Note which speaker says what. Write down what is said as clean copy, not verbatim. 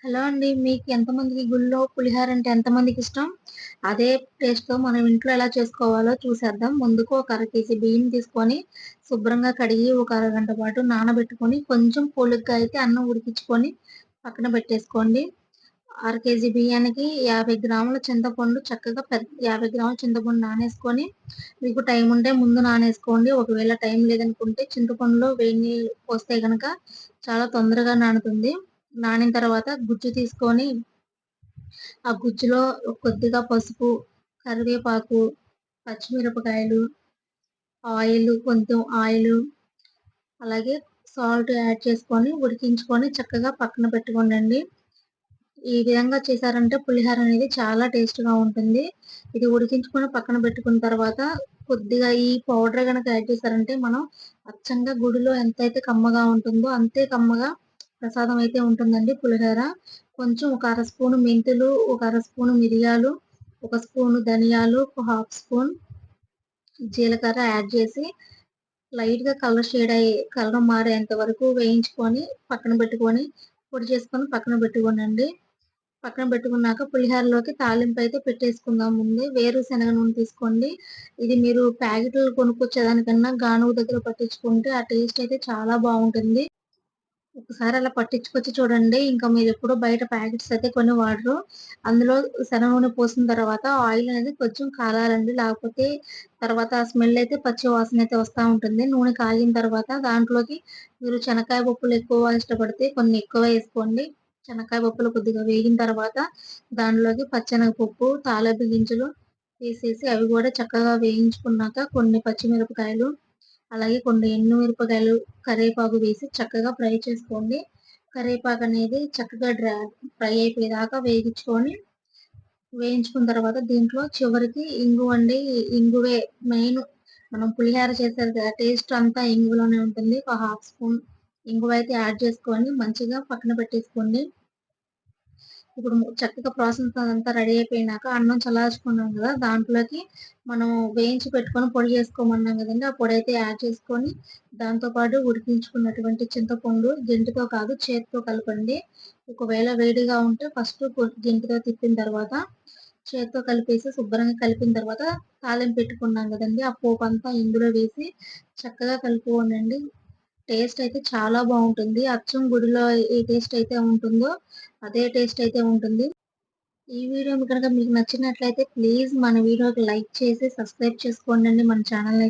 Speaker 1: Hello అండి. మీకు ఎంతమందికి గుళ్ళో పులిహోర అంటే ఎంతమందికి ఇష్టం? అదే టేస్ట్‌తో మనం ఇంట్లో ఎలా చేసుకోవాలో చూసేద్దాం. ముందుకు ఒక అర కేజీ బియ్యం తీసుకొని శుభ్రంగా కడిగి ఒక అరగంట పాటు నానబెట్టుకొని కొంచెం పొలుగ్గా అయితే అన్నం ఉడికించుకొని పక్కన పెట్టేసుకోండి. అర కేజీ బియ్యానికి 50 గ్రాముల చింతపండు చక్కగా 50 గ్రాముల చింతపండు నానేసుకొని మీకు టైం ఉంటే ముందు నానేసుకోండి. ఒకవేళ టైం లేదనుకుంటే చింతపండులో వేడి నీళ్ళు పోస్తే గనక చాలా తొందరగా నానుతుంది. నానిన తర్వాత గుజ్జు తీసుకొని, ఆ గుజ్జులో కొద్దిగా పసుపు, కరివేపాకు, పచ్చిమిరపకాయలు, కొంచెం ఆయిలు, అలాగే సాల్ట్ యాడ్ చేసుకొని ఉడికించుకొని చక్కగా పక్కన పెట్టుకోండండి. ఈ విధంగా చేశారంటే పులిహోర అనేది చాలా టేస్ట్‌గా ఉంటుంది. ఇది ఉడికించుకొని పక్కన పెట్టుకున్న తర్వాత కొద్దిగా ఈ పౌడర్ గనక యాడ్ చేశారంటే మనం అచ్చంగా గుడిలో ఎంతైతే కమ్మగా ఉంటుందో అంతే కమ్మగా ప్రసాదం అయితే ఉంటుందండి పులిహోర. కొంచెం ఒక అర స్పూను మెంతులు, ఒక అర స్పూను మిరియాలు, ఒక స్పూను ధనియాలు, ఒక హాఫ్ స్పూన్ జీలకర్ర యాడ్ చేసి లైట్‌గా కలర్ మారేంత వరకు వేయించుకొని పక్కన పెట్టుకొని, పొడి చేసుకొని పక్కన పెట్టుకోనండి. పక్కన పెట్టుకున్నాక పులిహోరలోకి తాలింపయితే పెట్టేసుకుందాం ముందే. వేరుశనగ నూనె తీసుకోండి. ఇది మీరు ప్యాకెట్లు కొనుక్కొచ్చేదానికన్నా గానుగ దగ్గర పట్టించుకుంటే ఆ టేస్ట్ అయితే చాలా బావుంటుంది. ఒకసారి అలా పట్టించుకొచ్చి చూడండి. ఇంకా మీరెప్పుడు బయట ప్యాకెట్స్ అయితే కొని వాడరు. అందులో శనగ నూనె పోసిన తర్వాత ఆయిల్ అనేది కొంచెం కాలాలండి. లేకపోతే తర్వాత స్మెల్ అయితే పచ్చి వాసన అయితే వస్తా ఉంటుంది. నూనె కాగిన తర్వాత దాంట్లోకి మీరు శనక్కాయ పప్పులు ఎక్కువ ఇష్టపడితే కొన్ని ఎక్కువ ఏసుకోండి. శనక్కాయ పప్పులు కొద్దిగా వేగిన తర్వాత దానిలోకి పచ్చెనగపప్పు, తాలింపు గింజలు వేసేసి అవి గూడా చక్కగా వేయించుకున్నాక కొన్ని పచ్చిమిరపకాయలు, అలాగే కొన్ని ఎండుమిరపకాయలు, కరివేపాకు వేసి చక్కగా ఫ్రై చేసుకోండి. కరివేపాకనేది చక్కగా ఫ్రై అయిపోయేదాకా వేయించుకున్న తర్వాత దీంట్లో చివరికి ఇంగువండి. ఇంగువే మెయిన్. మనం పులిహోర చేసేది కదా! టేస్ట్ అంతా ఇంగువలోనే ఉంటుంది. ఒక హాఫ్ స్పూన్ ఇంగువైతే యాడ్ చేసుకొని మంచిగా పక్కన పెట్టేసుకోండి. ఇప్పుడు చక్కగా ప్రాసెస్ అదంతా రెడీ అయిపోయినాక అన్నం చల్లార్చుకున్నాం గదా! దాంట్లోకి మనం వేయించి పెట్టుకొని పొడి చేసుకోమన్నాం గదండీ! ఆ పొడైతే యాడ్ చేసుకొని, దాంతో పాటు ఉడికించుకున్నటువంటి చింతపండు గెంటుతో కాదు చేత్తో కలపండి. ఒకవేళ వేడిగా ఉంటే ఫస్ట్ గెంటుతో తిప్పిన తర్వాత చేత్తో కలిపేసి శుభ్రంగా కలిపిన తర్వాత తాలింపు పెట్టుకున్నాం గదండీ! ఆ పోపంతా ఇందులో వేసి చక్కగా కలుపుకోండండి. టేస్ట్ అయితే చాలా బావుంటుంది. అచ్చం గుడిలో ఏ టేస్ట్ అయితే ఉంటుందో అదే టేస్ట్ అయితే ఉంటుంది. ఈ వీడియో గనక మీకు నచ్చినట్లయితే ప్లీజ్ మన వీడియోకి లైక్ చేసి సబ్స్క్రైబ్ చేసుకోండండి మన ఛానెల్‌ని.